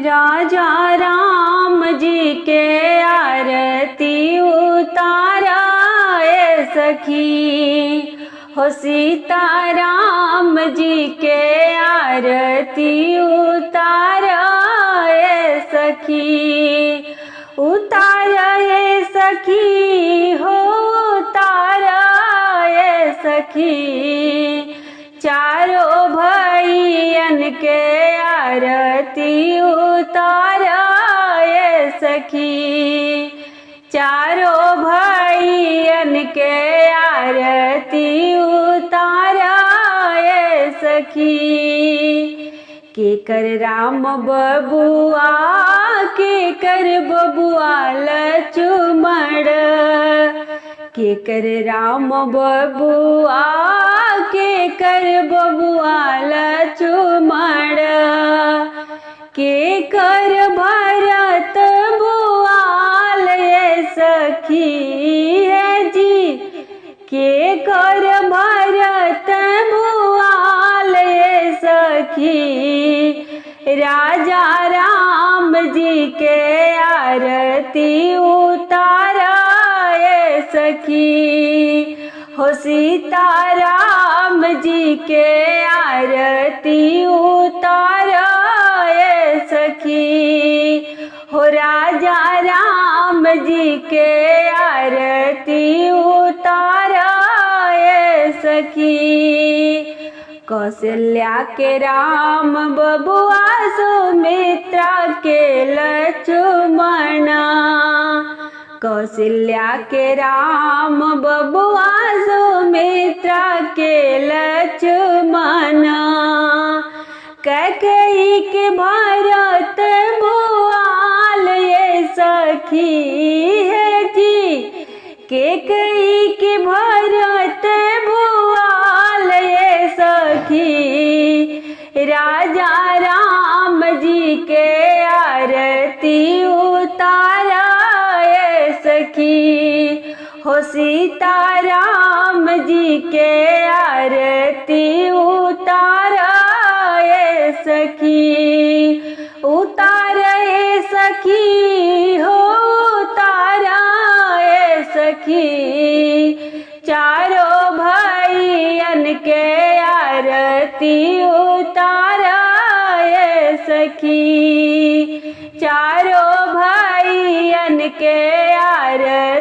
राजा राम जी के आरती उतारा ए सखी, हो सीता राम जी के आरती उतारा ए सखी, उतारा ए सखी, हो उतारा ए सखी, चारों भैयन के आरती उतारा ए सखी, चारों भैयन के आरती उतारा ए सखी। के कर राम बबुआ, के कर बबुआ लक्ष्मण, के कर राम बबुआ, के कर बबुआ लक्ष्मण, के कर भरत बुआल ए सखी है जी, के कर भरत बुआल ए सखी, राजा राम जी के आरती उतारा ए सखी, हो सीता राम जी के आरती उतारा ए सखी, हो राजा राम जी के आरती उतारा ए सखी। कौशल्या के राम बबुआ, सुमित्रा के लक्ष्मण, कौशल्या के राम बबुआ, सुमित्रा के लक्ष्मण, कैकेयी के भरत बुआल ए सखी है जी, कैकेयी के भरत बुआल ए सखी, राजा राम जी के आरती उतारा ए सखी, हो सीता राम जी के आरती उतारा ए सखी, उतारा ए सखी, हो उतारा ए सखी, चारों भैयन के आरती उतारा ए सखी, चारों भैयन के आरती